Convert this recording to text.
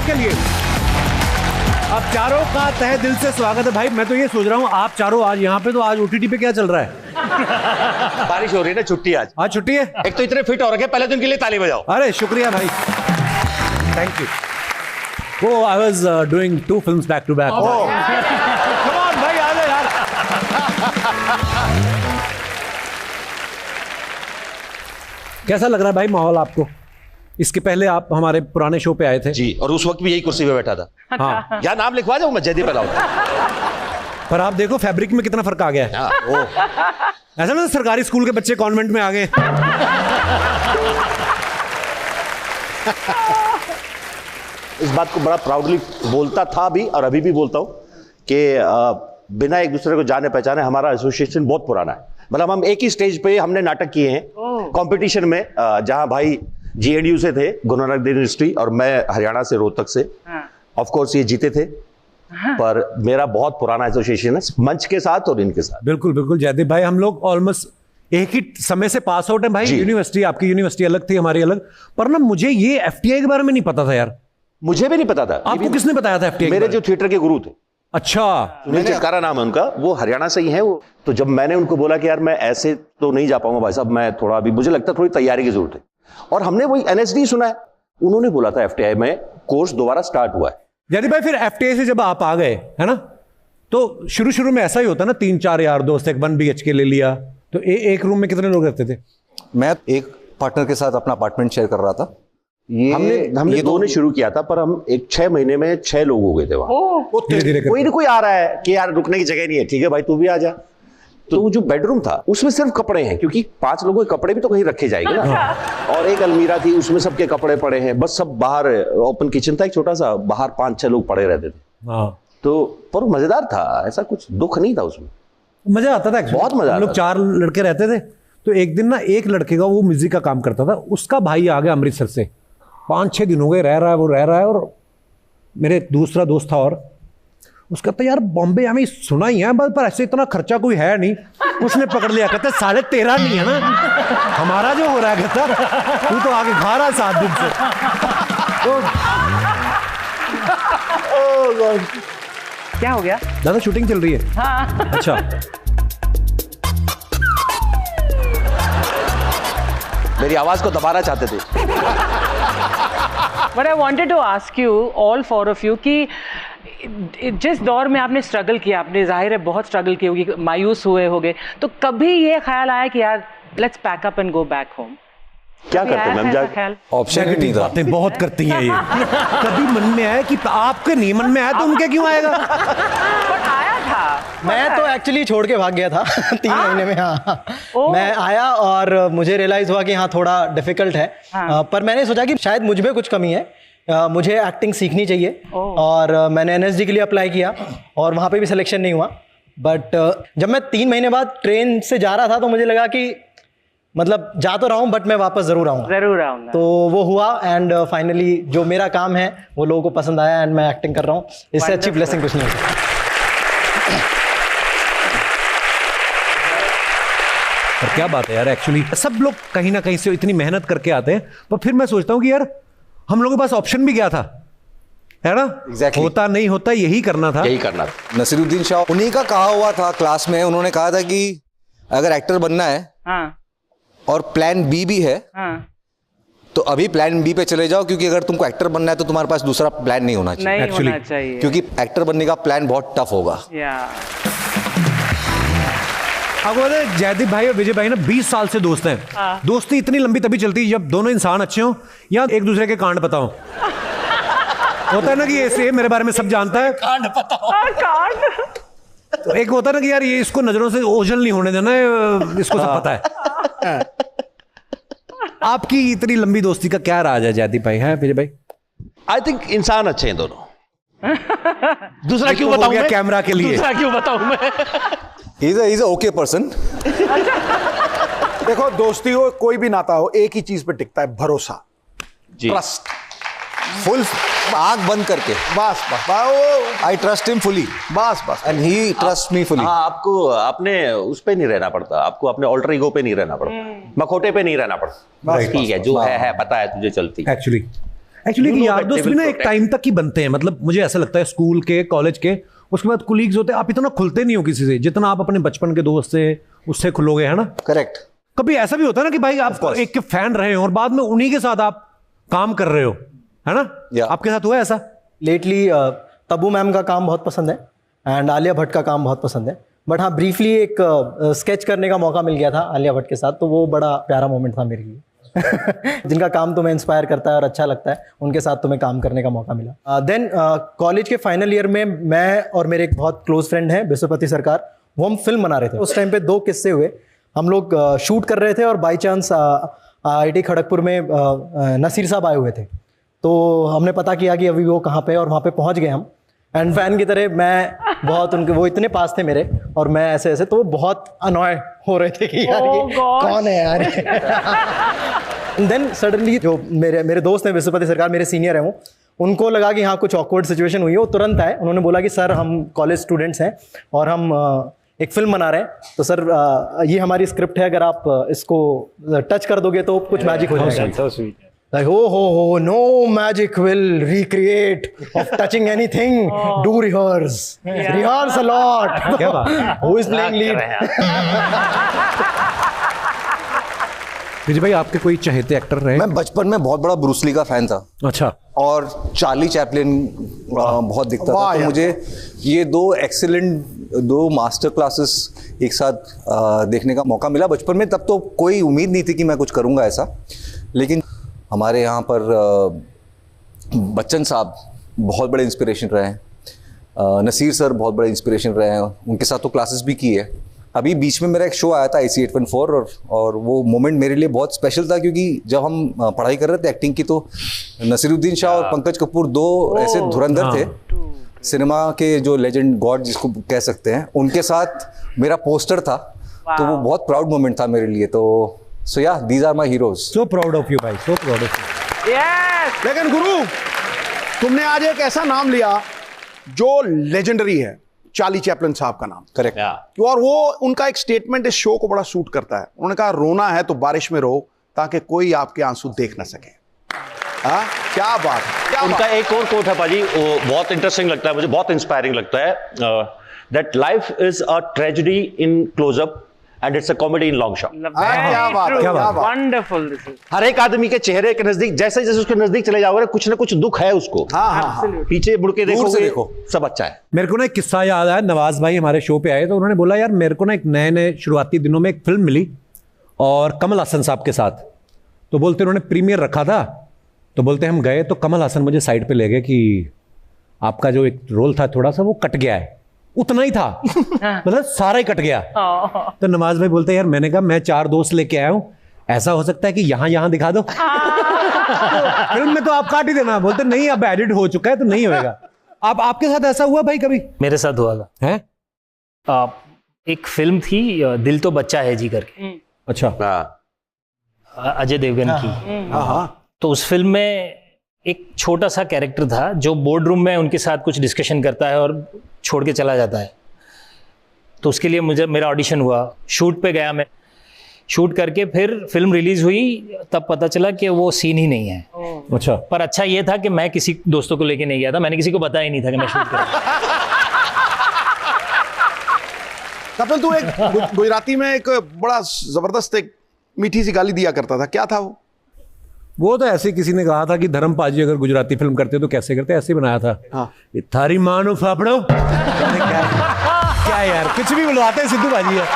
के लिए। अब चारों का तहे दिल से स्वागत है भाई। मैं तो ये सोच रहा हूँ आप चारों आज यहाँ पे, तो आज ओटीटी पे क्या चल रहा है? बारिश हो रही है ना, छुट्टी आज छुट्टी है। एक तो इतने फिट हो रखे, पहले तो इनके लिए ताली बजाओ। अरे शुक्रिया भाई, थैंक यू। वो I was doing 2 films back to back. Come on भाई, आ जाओ यार। कैसा लग रहा है भाई माहौल आपको? इसके पहले आप हमारे पुराने शो पे आए थे जी, और उस वक्त भी यही कुर्सी पे बैठा था। हाँ, यहाँ नाम लिखवा जाऊँ मैं, जयदीप अलाउद्दीन। पर आप देखो फैब्रिक में कितना फर्क आ गया है। ऐसा ना सरकारी स्कूल के बच्चे कॉन्वेंट में आ गए। इस बात को बड़ा प्राउडली बोलता था भी और अभी भी बोलता हूँ कि बिना एक दूसरे को जाने पहचाने हमारा एसोसिएशन बहुत पुराना है। मतलब हम एक ही स्टेज पे हमने नाटक किए हैं कंपटीशन में, जहां भाई GNU से थे, गुरु नानक देव यूनिवर्सिटी, और मैं हरियाणा से, रोहतक से। ऑफ कोर्स ये जीते थे, पर मेरा बहुत पुराना एसोसिएशन है मंच के साथ और इनके साथ। बिल्कुल बिल्कुल जयदीप भाई, हम लोग ऑलमोस्ट एक ही समय से पास आउट है भाई। यूनिवर्सिटी, आपकी यूनिवर्सिटी अलग थी, हमारी अलग। पर ना मुझे ये FTI के बारे में नहीं पता था यार। मुझे भी नहीं पता था। आपको किसने बताया था FTI? मेरे जो थिएटर के गुरु थे। अच्छा, सुनील चिटकारा नाम है उनका, वो हरियाणा से ही है वो। तो जब मैंने उनको बोला कि यार मैं ऐसे तो नहीं जा पाऊंगा भाई साहब, मैं थोड़ा अभी मुझे लगता है थोड़ी तैयारी की जरूरत है, और हमने वही NSD सुना है, उन्होंने बोला था FTI में कोर्स दोबारा स्टार्ट हुआ है। जयदीप भाई फिर FTI से जब आप आ गए है ना, तो शुरू में ऐसा ही होता ना, 3-4 यार दोस्त, एक 1 BHK ले लिया, तो एक रूम में कितने लोग रहते थे? मैं एक पार्टनर के साथ अपना अपार्टमेंट शेयर कर रहा था। हमने 2 ने शुरू किया था, पर हम 6 महीने में 6 लोग हो गए थे वहां। धीरे-धीरे कोई ना कोई आ रहा है कि यार रुकने की जगह नहीं है, ठीक है भाई तू भी आ जा। तो वो जो बेडरूम था उसमें सिर्फ कपड़े हैं, क्योंकि 5 लोगों के कपड़े भी तो कहीं रखे जाएंगे ना। और एक अलमीरा थी, उसमें सबके कपड़े पड़े हैं, बस सब बाहर। ओपन किचन था एक छोटा सा, बाहर 5-6 लोग पड़े रहते थे। तो पर मजेदार था, ऐसा कुछ दुख नहीं था उसमें, मजा आता था, बहुत मजा। हम लोग 4 लड़के रहते थे, तो एक दिन ना एक लड़के का, वो म्यूजिक का काम करता था, उसका भाई आ गया अमृतसर से, 5-6 दिन हो गए रह रहा है, और मेरे दूसरा दोस्त था, और उसका तो यार बॉम्बे हमें सुना ही है, पर ऐसे इतना खर्चा कोई है नहीं। उसने पकड़ लिया, कहते 13.5 नहीं है ना हमारा जो हो रहा है, कहता तू तो आगे खा रहा है 7 दिन से। तो क्या हो गया? दादा शूटिंग चल रही है। हाँ। अच्छा, मेरी आवाज को दबाना चाहते थे। But I wanted to ask you, all 4 of you, कि जिस दौर में आपने स्ट्रगल किया, आपने जाहिर है बहुत स्ट्रगल की होगी, मायूस हुए होगे, तो कभी ये ख्याल आया कि यार let's pack up and go back home? क्या करते मैम? जाके ऑप्शन नहीं था। बातें बहुत करती हैं ये। कभी मन में आया कि आपके नहीं मन में आया तो उनके क्यों आएगा? But आया था। मैं तो एक्चुअली छोड़ के भाग गया था 3 महीने में। हाँ, मैं आया और मुझे रियलाइज हुआ कि हाँ थोड़ा डिफिकल्ट है। पर मैंने सोचा कि शायद मुझ में कुछ कमी है, मुझे एक्टिंग सीखनी चाहिए, और मैंने NSD के लिए अप्लाई किया और वहाँ पे भी सिलेक्शन नहीं हुआ। बट जब मैं 3 महीने बाद ट्रेन से जा रहा था तो मुझे लगा कि मतलब जा तो रहा हूँ बट मैं वापस जरूर आऊँगा। तो वो हुआ, एंड फाइनली जो मेरा काम है वो लोगों को पसंद आया, एंड मैं एक्टिंग कर रहा हूँ। इससे अच्छी ब्लेसिंग कुछ नहीं हो सकती। पर क्या बात है यार, एक्चुअली सब लोग कहीं ना कहीं से इतनी मेहनत करके आते हैं, पर फिर मैं सोचता हूँ कि यार हम लोगों के पास ऑप्शन भी क्या था, है ना? Exactly. होता नहीं होता यही करना था। नसीरुद्दीन शाह, उन्हीं का कहा हुआ था क्लास में, उन्होंने कहा था कि अगर एक्टर बनना है और प्लान B भी है, तो अभी प्लान B पे चले जाओ, क्योंकि अगर तुमको एक्टर बनना है तो तुम्हारे पास दूसरा प्लान नहीं होना चाहिए एक्चुअली, क्योंकि एक्टर बनने का प्लान बहुत टफ होगा। आपको जयदीप भाई और विजय भाई ना 20 साल से दोस्त हैं। दोस्ती इतनी लंबी तभी चलती है जब दोनों इंसान अच्छे हों या एक दूसरे के कांड पता हो। होता है ना कि ऐसे मेरे बारे में सब जानता है, कांड पता हो। तो एक होता है ना कि यार ये इसको नजरों से ओझल नहीं होने देना है, इसको सब पता है। आपकी इतनी लंबी दोस्ती का क्या राज है जयदीप भाई, है विजय भाई? आई थिंक इंसान अच्छे हैं दोनों। दूसरा क्यों बताऊं मैं? कैमरा के लिए दूसरा क्यों बताऊं मैं? He's a okay person. देखो दोस्ती हो कोई भी नाता हो, एक ही चीज पे टिकता है, भरोसा, ट्रस्ट। फुल आंख बंद करके बस आई ट्रस्ट हिम फुली, बस and he trust me fully. हाँ, आपको अपने उस पे नहीं रहना पड़ता, आपको अपने ऑल्टर ईगो पे नहीं रहना पड़ता, मखोटे पे नहीं रहना पड़ता। ठीक है, जो है पता है तुझे चलती। एक्चुअली यार दोस्त भी ना एक टाइम तक ही बनते हैं, मतलब मुझे ऐसा लगता है स्कूल के, कॉलेज के, उसके बाद कुलीग्स होते हैं, आप इतना खुलते नहीं हो किसी से जितना आप अपने बचपन के दोस्त से उससे खुलोगे, है ना? करेक्ट। कभी ऐसा भी होता है ना कि भाई आप एक के फैन रहे हो और बाद में उन्हीं के साथ आप काम कर रहे हो, है ना? आपके साथ हुआ है ऐसा? लेटली तब्बू मैम का काम बहुत पसंद है एंड आलिया भट्ट का काम बहुत पसंद है, बट हाँ ब्रीफली एक स्केच करने का मौका मिल गया था आलिया भट्ट के साथ, तो वो बड़ा प्यारा मोमेंट था मेरे लिए। जिनका काम तुम्हें इंस्पायर करता है और अच्छा लगता है उनके साथ तुम्हें काम करने का मौका मिला। देन कॉलेज के फाइनल ईयर में मैं और मेरे एक बहुत क्लोज फ्रेंड हैं विश्वपति सरकार, वो हम फिल्म बना रहे थे। उस टाइम पे 2 किस्से हुए। हम लोग शूट कर रहे थे और बाई चांस IIT खड़गपुर में नसीर साहब आए हुए थे, तो हमने पता किया कि अभी वो कहाँ पे है और वहाँ पे पहुँच गए हम। एंड फैन की तरह मैं बहुत उनके, वो इतने पास थे मेरे और मैं ऐसे ऐसे, तो वो बहुत अनॉय हो रहे थे कि यार ये कौन है यार। देन सडनली जो मेरे दोस्त हैं विश्वपति सरकार, मेरे सीनियर हैं, वो उनको लगा कि हाँ कुछ ऑकवर्ड सिचुएशन हुई है। वो तुरंत आए, उन्होंने बोला कि सर हम कॉलेज स्टूडेंट्स हैं और हम एक फिल्म बना रहे हैं, तो सर ये हमारी स्क्रिप्ट है, अगर आप इसको टच कर दोगे तो कुछ मैजिक हो जाएगा। Like, oh, no magic will recreate of touching anything. Do rehearse. Rehearse a lot. क्या बात? Who is playing lead? विजय भाई आपके कोई चहेते एक्टर रहे? मैं बचपन में बहुत बड़ा ब्रूसली का फैन था। अच्छा। और चार्ली चैपलिन बहुत दिखता था, तो मुझे ये 2 एक्सीलेंट 2 मास्टर क्लासेस एक साथ देखने का मौका मिला बचपन में। तब तो कोई उम्मीद नहीं थी कि मैं कुछ करूँगा ऐसा, लेकिन हमारे यहाँ पर बच्चन साहब बहुत बड़े इंस्पिरेशन रहे हैं, नसीर सर बहुत बड़े इंस्पिरेशन रहे हैं, उनके साथ तो क्लासेस भी की है। अभी बीच में मेरा एक शो आया था IC 814 और वो मोमेंट मेरे लिए बहुत स्पेशल था, क्योंकि जब हम पढ़ाई कर रहे थे एक्टिंग की, तो नसीरुद्दीन शाह और पंकज कपूर 2 ऐसे धुरंधर थे सिनेमा के, जो लेजेंड गॉड जिसको कह सकते हैं, उनके साथ मेरा पोस्टर था। तो वो बहुत प्राउड मोमेंट था मेरे लिए। तो So yeah, these are my heroes. So proud of you, भाई. So proud of you. Yes. लेकिन गुरु, तुमने आज एक ऐसा नाम लिया जो लेजेंडरी है, चार्ली चैपलिन साहब का नाम। करेक्ट। और वो उनका एक स्टेटमेंट इस शो को बड़ा सूट करता है। उन्होंने कहा रोना है तो बारिश में रो, ताकि कोई आपके आंसू देख ना सके। हाँ, क्या बात है। उनका एक और कोट है पाजी, वो बहुत इंटरेस्टिंग लगता है मुझे, बहुत इंस्पायरिंग लगता है। That life is a tragedy in closeup and it's a comedy in long shot. क्या बात है, क्या बात। वंडरफुल। हर एक आदमी के चेहरे के नजदीक, जैसे जैसे उसके नजदीक चले जाओगे, कुछ ना कुछ दुख है उसको। हाँ, पीछे मुड़ के देखो, सब अच्छा है। मेरे को ना एक किस्सा याद आया, नवाज भाई हमारे शो पे आए तो उन्होंने बोला यार मेरे को ना एक नए शुरुआती दिनों में एक फिल्म मिली और कमल हसन साहब के साथ, तो बोलते उन्होंने प्रीमियर रखा था, तो बोलते हम गए तो कमल हसन मुझे साइड पे ले गए कि आपका जो एक रोल था थोड़ा सा वो कट गया है। उतना ही था, मतलब सारा ही कट गया। तो नवाज भाई बोलते यार, मैंने कहा मैं 4 दोस्त लेके आया हूं, ऐसा हो सकता है कि यहां दिखा दो। फिल्म में तो आप काट ही देना। बोलते नहीं, अब एडिट हो चुका है तो नहीं होएगा। आपके साथ ऐसा हुआ भाई कभी? मेरे साथ हुआ था। है एक फिल्म थी दिल तो बच्चा है जी करके। अच्छा। अजय देवगन की। तो उस फिल्म में एक छोटा सा कैरेक्टर था जो बोर्ड रूम में उनके साथ कुछ डिस्कशन करता है और छोड़ के चला जाता है। तो उसके लिए मेरा ऑडिशन हुआ, शूट पे गया मैं, शूट करके फिर फिल्म रिलीज हुई, तब पता चला कि वो सीन ही नहीं है। अच्छा। पर अच्छा ये था कि मैं किसी दोस्तों को लेके नहीं गया था, मैंने किसी को बताया ही नहीं था कि मैं शूट कर रहा हूं। कपिल, तू एक गुजराती में एक बड़ा जबरदस्त एक मीठी सी गाली दिया करता था, क्या था वो? तो ऐसे किसी ने कहा था कि धर्म पाजी अगर गुजराती फिल्म करते तो कैसे करते, ऐसे बनाया था। हाँ। थारी मानो फाफड़ो। क्या यार, कुछ भी बुलवाते हैं सिद्धू बाजी है।